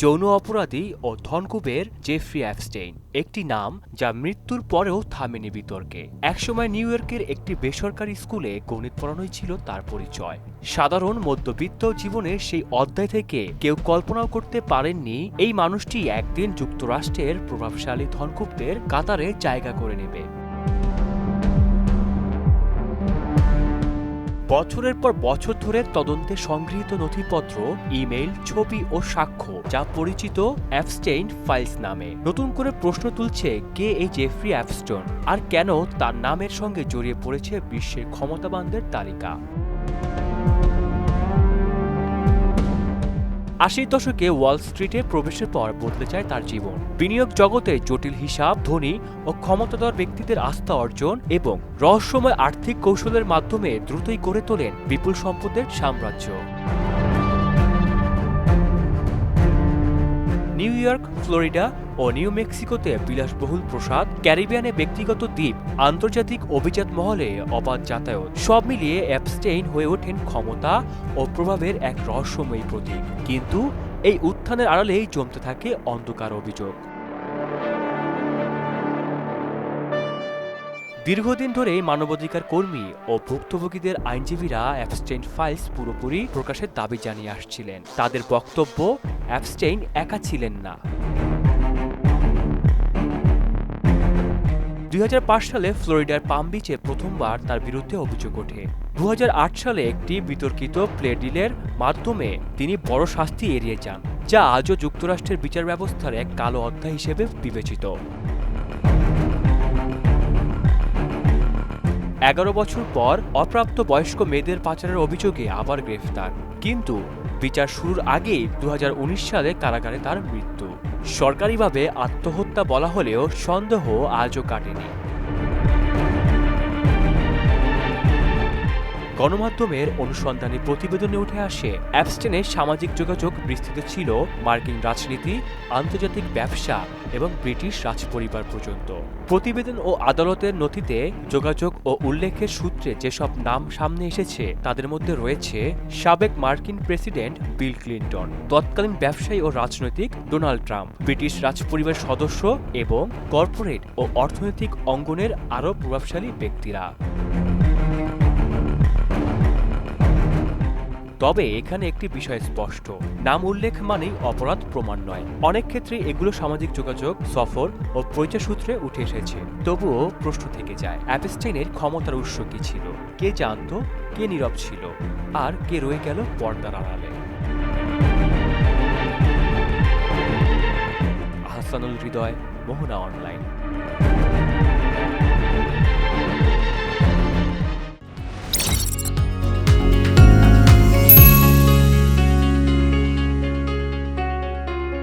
যৌন অপরাধী ও ধনকুবের Jeffrey Epstein, একটি নাম যা মৃত্যুর পরেও থামেনি বিতর্কে। একসময় নিউ ইয়র্কের একটি বেসরকারি স্কুলে গণিত পড়ানোই ছিল তার পরিচয়। সাধারণ মধ্যবিত্ত জীবনের সেই অধ্যায় থেকে কেউ কল্পনাও করতে পারেননি এই মানুষটি একদিন যুক্তরাষ্ট্রের প্রভাবশালী ধনকুবদের কাতারে জায়গা করে নেবে। বছরের পর বছর ধরে তদন্তে সংগৃহীত নথিপত্র, ইমেইল, ছবি ও সাক্ষ্য, যা পরিচিত অ্যাপস্টেইন ফাইলস নামে, নতুন করে প্রশ্ন তুলছে কে এই জেফ্রি অ্যাপস্টেইন আর কেন তার নামের সঙ্গে জড়িয়ে পড়েছে বিশ্বের ক্ষমতাবানদের তালিকা। ৮০ দশকে ওয়াল স্ট্রিটে প্রবেশের পর বদলে যায় তার জীবন। বিনিয়োগ জগতে জটিল হিসাব, ধনী ও ক্ষমতাধর ব্যক্তিদের আস্থা অর্জন এবং রহস্যময় আর্থিক কৌশলের মাধ্যমে দ্রুতই গড়ে তোলেন বিপুল সম্পদের সাম্রাজ্য। নিউ ইয়র্ক, ফ্লোরিডা ও নিউ মেক্সিকোতে বিলাসবহুল প্রসাদ, ক্যারিবিয়ানে ব্যক্তিগত দ্বীপ, আন্তর্জাতিক অভিজাত মহলে অবাধ যাতায়াত, সব মিলিয়ে অ্যাপস্টেইন হয়ে ওঠেন ক্ষমতা ও প্রভাবের এক রহস্যময়ী প্রতীক। কিন্তু এই উত্থানের আড়ালেই জমতে থাকে অন্ধকার অভিযোগ। দীর্ঘদিন ধরে মানবাধিকার কর্মী ও ভুক্তভোগীদের আইনজীবীরা অ্যাপস্টেইন ফাইলস পুরোপুরি প্রকাশের দাবি জানিয়ে আসছিলেন। তাদের বক্তব্য, অ্যাপস্টেইন একা ছিলেন না। ২০০৫ সালে ফ্লোরিডার পাম বিচে প্রথমবার তার বিরুদ্ধে অভিযোগ ওঠে। ২০০৮ সালে একটি বিতর্কিত প্লে ডিলের মাধ্যমে তিনি বড় শাস্তি এড়িয়ে যান, যা আজও যুক্তরাষ্ট্রের বিচার ব্যবস্থার এক কালো অধ্যায় হিসেবে বিবেচিত। ১১ বছর পর অপ্রাপ্ত বয়স্ক মেয়েদের পাচারের অভিযোগে আবার গ্রেফতার, কিন্তু বিচার শুরুর আগেই ২০১৯ সালে কারাগারে তার মৃত্যু। সরকারিভাবে আত্মহত্যা বলা হলেও সন্দেহ আজও কাটেনি। গণমাধ্যমের অনুসন্ধানী প্রতিবেদনে উঠে আসে অ্যাপস্টেইনের সামাজিক যোগাযোগ বিস্তৃত ছিল মার্কিন রাজনীতি, আন্তর্জাতিক ব্যবসা এবং ব্রিটিশ রাজপরিবার পর্যন্ত। প্রতিবেদন ও আদালতের নথিতে যোগাযোগ ও উল্লেখের সূত্রে যেসব নাম সামনে এসেছে তাদের মধ্যে রয়েছে সাবেক মার্কিন প্রেসিডেন্ট বিল ক্লিন্টন, তৎকালীন ব্যবসায়ী ও রাজনৈতিক ডোনাল্ড ট্রাম্প, ব্রিটিশ রাজপরিবার সদস্য এবং কর্পোরেট ও অর্থনৈতিক অঙ্গনের আরও প্রভাবশালী ব্যক্তিরা। তবে এখানে একটি বিষয় স্পষ্ট, নাম উল্লেখ মানেই অপরাধ প্রমাণ নয়। অনেক ক্ষেত্রে এগুলো সামাজিক যোগাযোগ, সফর ও পরিচয় সূত্রে উঠে এসেছে। তবুও প্রশ্ন থেকে যায়, অ্যাপস্টেইনের ক্ষমতার উৎস কি ছিল? কে জানত, কে নীরব ছিল, আর কে রয়ে গেল পর্দার আড়ালে? আহসানুল হৃদয়, মোহনা অনলাইন।